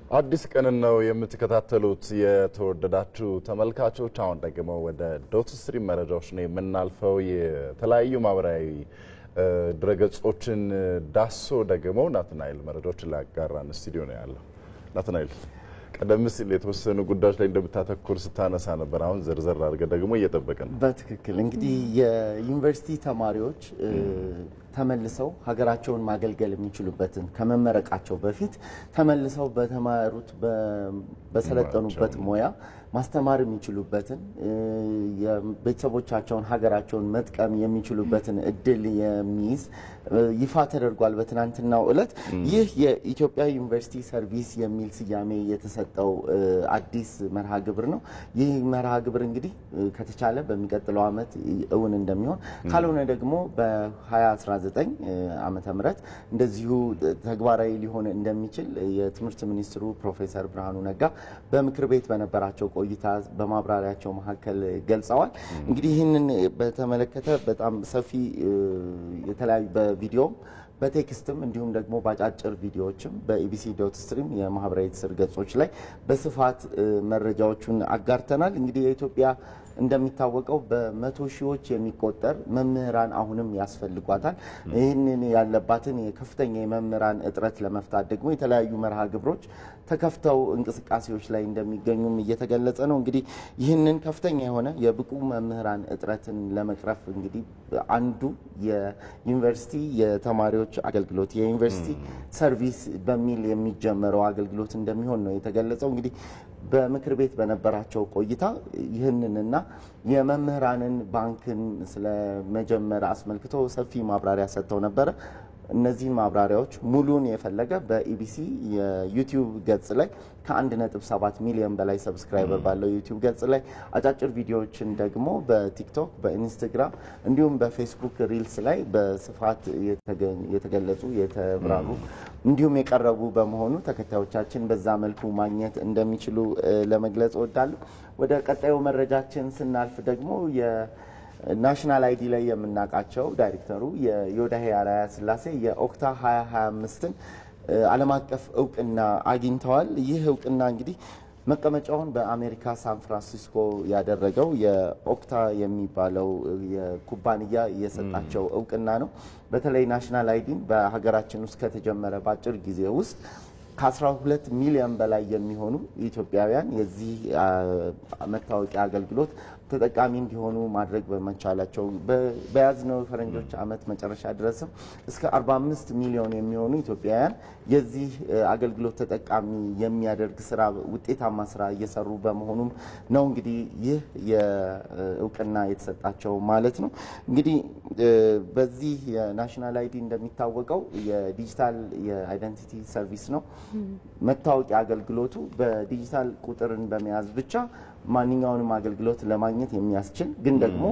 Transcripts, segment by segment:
አዲስ ቀን ነው የምትከታተሉት የተወደዳችሁ ተመልካቾች። አሁን ደግሞ ወደ ዶት ስትሪም መረጃዎች ነው የምናልፈው። የተለያዩ ማህበራዊ ድረገጾችን ዳሶ ደግሞ ናትናኤል መረጃዎችን ላጋራን ስቱዲዮ ነው ያለው። ናትናኤል ቀደም ሲል የተወሰኑ ጉዳዮች ላይ እንደምታተኩር ስታነሳ ነበር። አሁን ዘርዘር አድርገ ደግሞ እየጠበቀን ነው። በትክክል እንግዲህ የዩኒቨርሲቲ ተማሪዎች ተመልሰው ሀገራቸውን ማገልገል የሚችሉበትን ከመመረቃቸው በፊት ተመልሰው በተማሩት በሰለጠኑበት ሙያ ማስተማር የሚችሉበትን የቤተሰቦቻቸውን ሀገራቸውን መጥቀም የሚችሉበትን እድል የሚይዝ ይፋ ተደርጓል በትናንትናው ዕለት። ይህ የኢትዮጵያ ዩኒቨርሲቲ ሰርቪስ የሚል ስያሜ የተሰጠው አዲስ መርሃ ግብር ነው። ይህ መርሃ ግብር እንግዲህ ከተቻለ በሚቀጥለው ዓመት እውን እንደሚሆን ካልሆነ ደግሞ በ2019 ዓመተ ምህረት እንደዚሁ ተግባራዊ ሊሆን እንደሚችል የትምህርት ሚኒስትሩ ፕሮፌሰር ብርሃኑ ነጋ በምክር ቤት በነበራቸው ቆይታ በማብራሪያቸው መካከል ገልጸዋል። እንግዲህ ይህንን በተመለከተ በጣም ሰፊ የተለያዩ በቪዲዮም በቴክስትም እንዲሁም ደግሞ ባጫጭር ቪዲዮዎችም በኢቢሲ.ስትሪም የማህበራዊ ትስስር ገጾች ላይ በስፋት መረጃዎቹን አጋርተናል። እንግዲህ የኢትዮጵያ እንደሚታወቀው በመቶ ሺዎች የሚቆጠር መምህራን አሁንም ያስፈልጓታል። ይህንን ያለባትን የከፍተኛ የመምህራን እጥረት ለመፍታት ደግሞ የተለያዩ መርሃ ግብሮች ተከፍተው እንቅስቃሴዎች ላይ እንደሚገኙም እየተገለጸ ነው። እንግዲህ ይህንን ከፍተኛ የሆነ የብቁ መምህራን እጥረትን ለመቅረፍ እንግዲህ አንዱ የዩኒቨርሲቲ የተማሪዎች አገልግሎት የዩኒቨርሲቲ ሰርቪስ በሚል የሚጀመረው አገልግሎት እንደሚሆን ነው የተገለጸው። እንግዲህ በምክር ቤት በነበራቸው ቆይታ ይህንንና የመምህራንን ባንክን ስለመጀመር አስመልክቶ ሰፊ ማብራሪያ ሰጥተው ነበር። እነዚህ ማብራሪያዎች ሙሉን የፈለገ በኢቢሲ የዩቲዩብ ገጽ ላይ ከ1.7 ሚሊዮን በላይ ሰብስክራይበር ባለው ዩቲዩብ ገጽ ላይ አጫጭር ቪዲዮዎችን ደግሞ በቲክቶክ በኢንስታግራም እንዲሁም በፌስቡክ ሪልስ ላይ በስፋት የተገለጹ የተብራሩ እንዲሁም የቀረቡ በመሆኑ ተከታዮቻችን በዛ መልኩ ማግኘት እንደሚችሉ ለመግለጽ እወዳለሁ። ወደ ቀጣዩ መረጃችን ስናልፍ ደግሞ ናሽናል አይዲ ላይ የምናቃቸው ዳይሬክተሩ የዮዳሄ አራያ ስላሴ የኦክታ 2025ን ዓለም አቀፍ እውቅና አግኝተዋል። ይህ እውቅና እንግዲህ መቀመጫውን በአሜሪካ ሳን ፍራንሲስኮ ያደረገው የኦክታ የሚባለው የኩባንያ የሰጣቸው እውቅና ነው። በተለይ ናሽናል አይዲን በሀገራችን ውስጥ ከተጀመረ ባጭር ጊዜ ውስጥ ከ12 ሚሊዮን በላይ የሚሆኑ ኢትዮጵያውያን የዚህ መታወቂያ አገልግሎት ተጠቃሚ እንዲሆኑ ማድረግ በመቻላቸው በያዝነው ፈረንጆች ዓመት መጨረሻ ድረስ እስከ 45 ሚሊዮን የሚሆኑ ኢትዮጵያውያን የዚህ አገልግሎት ተጠቃሚ የሚያደርግ ስራ ውጤታማ ስራ እየሰሩ በመሆኑም ነው እንግዲህ ይህ የእውቅና የተሰጣቸው ማለት ነው። እንግዲህ በዚህ የናሽናል አይዲ እንደሚታወቀው የዲጂታል የአይደንቲቲ ሰርቪስ ነው። መታወቂያ አገልግሎቱ በዲጂታል ቁጥርን በመያዝ ብቻ ማንኛውንም አገልግሎት ለማግኘት የሚያስችል ግን ደግሞ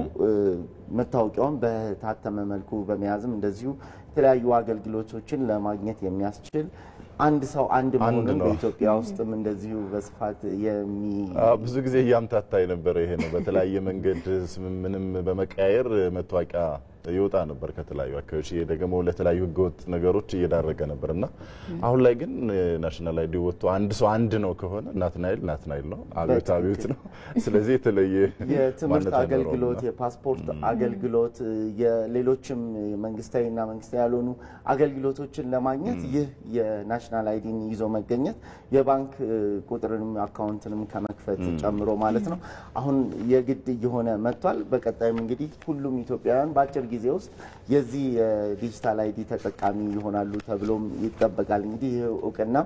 መታወቂያውን በታተመ መልኩ በመያዝም እንደዚሁ የተለያዩ አገልግሎቶችን ለማግኘት የሚያስችል አንድ ሰው አንድ መሆኑን በኢትዮጵያ ውስጥም እንደዚሁ በስፋት ብዙ ጊዜ ያምታታ የነበረ ይሄ ነው። በተለያየ መንገድ ስምምንም በመቀያየር መታወቂያ ይወጣ ነበር ከተለያዩ አካባቢዎች። ይሄ ደግሞ ለተለያዩ ህገወጥ ነገሮች እየዳረገ ነበርና አሁን ላይ ግን ናሽናል አይዲ ወጥቶ አንድ ሰው አንድ ነው ከሆነ ናትናኤል ነው፣ አቤት ነው። ስለዚህ የተለየ የትምህርት አገልግሎት፣ የፓስፖርት አገልግሎት፣ የሌሎችም መንግስታዊና መንግስታዊ ያልሆኑ አገልግሎቶችን ለማግኘት ይህ የናሽናል አይዲን ይዞ መገኘት የባንክ ቁጥርንም አካውንትንም ከመክፈት ጨምሮ ማለት ነው አሁን የግድ እየሆነ መጥቷል። በቀጣይም እንግዲህ ሁሉም ኢትዮጵያውያን ባጭር ጊዜ ውስጥ የዚህ ዲጂታል አይዲ ተጠቃሚ ይሆናሉ ተብሎም ይጠበቃል። እንግዲህ እውቅና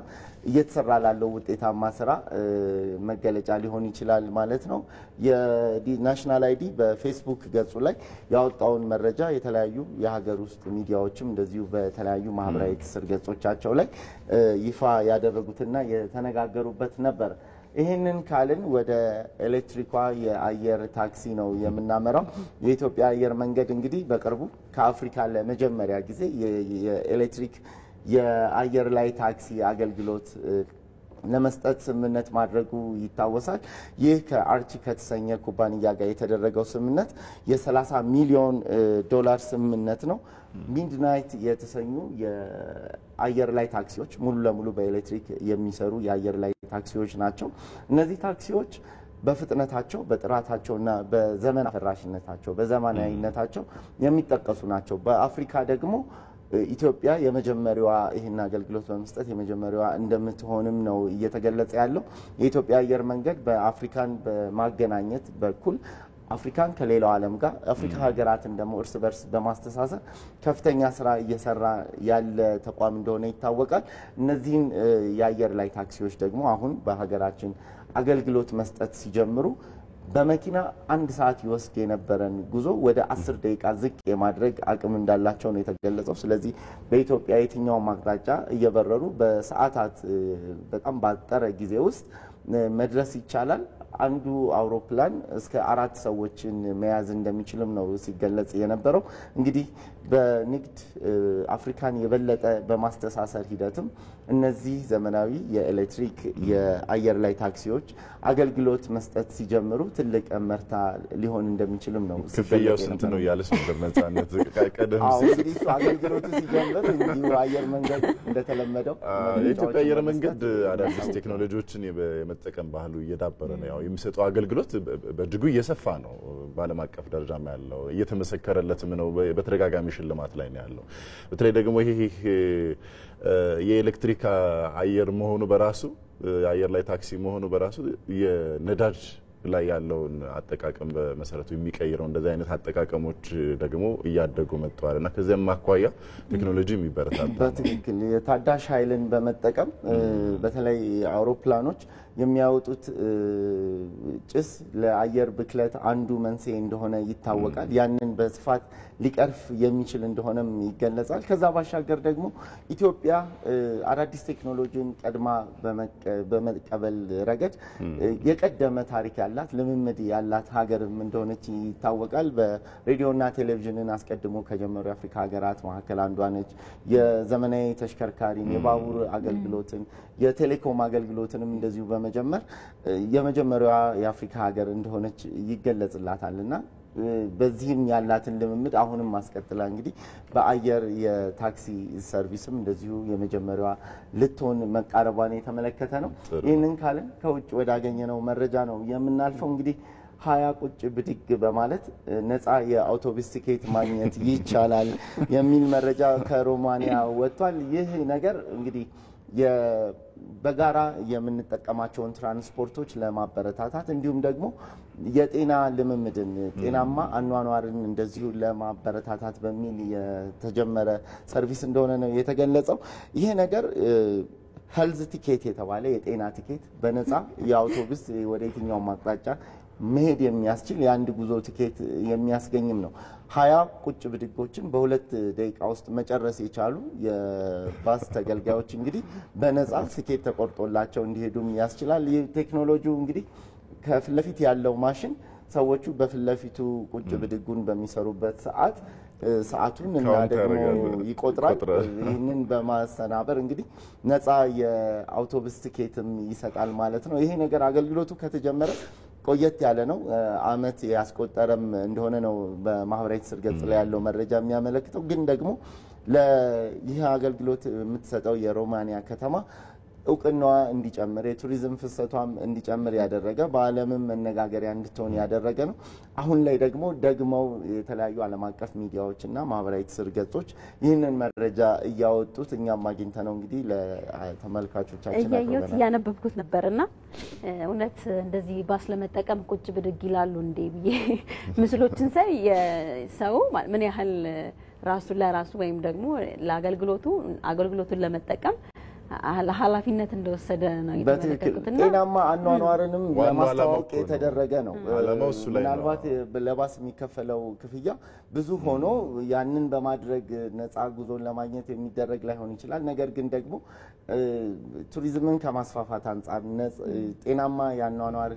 እየተሰራ ላለው ውጤታማ ስራ መገለጫ ሊሆን ይችላል ማለት ነው። የናሽናል አይዲ በፌስቡክ ገጹ ላይ ያወጣውን መረጃ የተለያዩ የሀገር ውስጥ ሚዲያዎችም እንደዚሁ በተለያዩ ማህበራዊ ትስስር ገጾቻቸው ላይ ይፋ ያደረጉትና የተነጋገሩበት ነበር። ይህንን ካልን ወደ ኤሌክትሪኳ የአየር ታክሲ ነው የምናመራው። የኢትዮጵያ አየር መንገድ እንግዲህ በቅርቡ ከአፍሪካ ለመጀመሪያ ጊዜ የኤሌክትሪክ የአየር ላይ ታክሲ አገልግሎት ለመስጠት ስምምነት ማድረጉ ይታወሳል። ይህ ከአርቺ ከተሰኘ ኩባንያ ጋር የተደረገው ስምምነት የ30 ሚሊዮን ዶላር ስምምነት ነው። ሚድናይት የተሰኙ የአየር ላይ ታክሲዎች ሙሉ ለሙሉ በኤሌክትሪክ የሚሰሩ የአየር ላይ ታክሲዎች ናቸው። እነዚህ ታክሲዎች በፍጥነታቸው በጥራታቸውና በዘመን አፈራሽነታቸው በዘመናዊነታቸው የሚጠቀሱ ናቸው። በአፍሪካ ደግሞ ኢትዮጵያ የመጀመሪያዋ ይህን አገልግሎት በመስጠት የመጀመሪያዋ እንደምትሆንም ነው እየተገለጸ ያለው። የኢትዮጵያ አየር መንገድ በአፍሪካን በማገናኘት በኩል አፍሪካን ከሌላው ዓለም ጋር አፍሪካ ሀገራትን ደግሞ እርስ በርስ በማስተሳሰር ከፍተኛ ስራ እየሰራ ያለ ተቋም እንደሆነ ይታወቃል። እነዚህን የአየር ላይ ታክሲዎች ደግሞ አሁን በሀገራችን አገልግሎት መስጠት ሲጀምሩ በመኪና 1 ሰዓት ይወስድ የነበረን ጉዞ ወደ 10 ደቂቃ ዝቅ የማድረግ አቅም እንዳላቸው ነው የተገለጸው። ስለዚህ በኢትዮጵያ የትኛውም አቅጣጫ እየበረሩ በሰዓታት በጣም ባጠረ ጊዜ ውስጥ መድረስ ይቻላል። አንዱ አውሮፕላን እስከ 4 ሰዎችን መያዝ እንደሚችልም ነው ሲገለጽ የነበረው። እንግዲህ በንግድ አፍሪካን የበለጠ በማስተሳሰር ሂደትም እነዚህ ዘመናዊ የኤሌክትሪክ የአየር ላይ ታክሲዎች አገልግሎት መስጠት ሲጀምሩ ትልቅ እመርታ ሊሆን እንደሚችልም ነው። ክፍያው ስንት ነው ያለስ ነበር ነፃነት ቀደም ሲል እሱ አገልግሎቱ ሲጀምር እንዲሁ አየር መንገድ እንደተለመደው የኢትዮጵያ አየር መንገድ አዳዲስ ቴክኖሎጂዎችን የመጠቀም ባህሉ እየዳበረ ነው። ያው የሚሰጠው አገልግሎት በእጅጉ እየሰፋ ነው። በዓለም አቀፍ ደረጃም ያለው እየተመሰከረለትም ነው። በተደጋጋሚ ሽልማት ላይ ነው ያለው። በተለይ ደግሞ ይሄ የኤሌክትሪክ አየር መሆኑ በራሱ አየር ላይ ታክሲ መሆኑ በራሱ የነዳጅ ላይ ያለውን አጠቃቀም በመሰረቱ የሚቀይረው እንደዚህ አይነት አጠቃቀሞች ደግሞ እያደጉ መጥተዋልና ከዚያም አኳያ ቴክኖሎጂ የሚበረታታ በትክክል የታዳሽ ኃይልን በመጠቀም በተለይ አውሮፕላኖች የሚያወጡት ጭስ ለአየር ብክለት አንዱ መንስኤ እንደሆነ ይታወቃል። ያንን በስፋት ሊቀርፍ የሚችል እንደሆነም ይገለጻል። ከዛ ባሻገር ደግሞ ኢትዮጵያ አዳዲስ ቴክኖሎጂን ቀድማ በመቀበል ረገድ የቀደመ ታሪክ ያላት ልምምድ ያላት ሀገርም እንደሆነች ይታወቃል። በሬዲዮና ቴሌቪዥንን አስቀድሞ ከጀመሩ የአፍሪካ ሀገራት መካከል አንዷ ነች። የዘመናዊ ተሽከርካሪን፣ የባቡር አገልግሎትን፣ የቴሌኮም አገልግሎትንም እንደዚሁ በመጀመር የመጀመሪያዋ የአፍሪካ ሀገር እንደሆነች ይገለጽላታልና በዚህም ያላትን ልምምድ አሁንም ማስቀጥላ እንግዲህ በአየር የታክሲ ሰርቪስም እንደዚሁ የመጀመሪያዋ ልትሆን መቃረቧን የተመለከተ ነው። ይህንን ካለን ከውጭ ወዳገኘነው መረጃ ነው የምናልፈው። እንግዲህ 20 ቁጭ ብድግ በማለት ነፃ የአውቶቡስ ቲኬት ማግኘት ይቻላል የሚል መረጃ ከሮማኒያ ወጥቷል። ይህ ነገር እንግዲህ በጋራ የምንጠቀማቸውን ትራንስፖርቶች ለማበረታታት እንዲሁም ደግሞ የጤና ልምምድን ጤናማ አኗኗርን እንደዚሁ ለማበረታታት በሚል የተጀመረ ሰርቪስ እንደሆነ ነው የተገለጸው። ይሄ ነገር ሄልዝ ቲኬት የተባለ የጤና ቲኬት በነፃ የአውቶቡስ ወደ የትኛውም አቅጣጫ መሄድ የሚያስችል የአንድ ጉዞ ቲኬት የሚያስገኝም ነው። 20 ቁጭ ብድጎችን በ2 ደቂቃ ውስጥ መጨረስ የቻሉ የባስ ተገልጋዮች እንግዲህ በነፃ ቲኬት ተቆርጦላቸው እንዲሄዱም ያስችላል። ይህ ቴክኖሎጂው እንግዲህ ከፊት ለፊት ያለው ማሽን ሰዎቹ በፊት ለፊቱ ቁጭ ብድጉን በሚሰሩበት ሰዓቱን እና ደግሞ ይቆጥራል። ይህንን በማሰናበር እንግዲህ ነፃ የአውቶቡስ ቲኬትም ይሰጣል ማለት ነው። ይሄ ነገር አገልግሎቱ ከተጀመረ ቆየት ያለ ነው። አመት ያስቆጠረም እንደሆነ ነው በማህበራዊ ትስስር ገጽ ላይ ያለው መረጃ የሚያመለክተው። ግን ደግሞ ለይህ አገልግሎት የምትሰጠው የሮማኒያ ከተማ እውቅናዋ እንዲጨምር የቱሪዝም ፍሰቷም እንዲጨምር ያደረገ በዓለምም መነጋገሪያ እንድትሆን ያደረገ ነው። አሁን ላይ ደግሞ የተለያዩ ዓለም አቀፍ ሚዲያዎችና ማህበራዊ ትስስር ገጾች ይህንን መረጃ እያወጡት እኛም አግኝተነው እንግዲህ ለተመልካቾቻችን ያነበብኩት ነበርና እውነት እንደዚህ ባስ ለመጠቀም ቁጭ ብድግ ይላሉ እንዴ ብዬ ምስሎችን ሳይ ሰው ምን ያህል ራሱ ለራሱ ወይም ደግሞ ለአገልግሎቱን ለመጠቀም ኃላፊነት እንደወሰደ ነው የተመለከቱትና ጤናማ አኗኗርንም ለማስተዋወቅ የተደረገ ነው። ምናልባት ለባስ የሚከፈለው ክፍያ ብዙ ሆኖ ያንን በማድረግ ነፃ ጉዞን ለማግኘት የሚደረግ ላይሆን ይችላል። ነገር ግን ደግሞ ቱሪዝምን ከማስፋፋት አንጻር ጤናማ የአኗኗር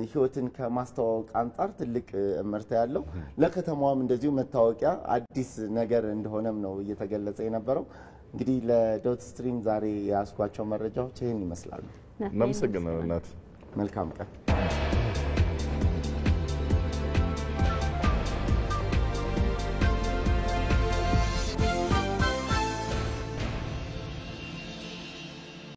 ህይወትን ከማስተዋወቅ አንጻር ትልቅ እመርታ ያለው ለከተማዋም እንደዚሁ መታወቂያ አዲስ ነገር እንደሆነም ነው እየተገለጸ የነበረው። እንግዲህ ለዶት ስትሪም ዛሬ ያስኳቸው መረጃዎች ይህን ይመስላሉ። እናመሰግናለን እናት። መልካም ቀን።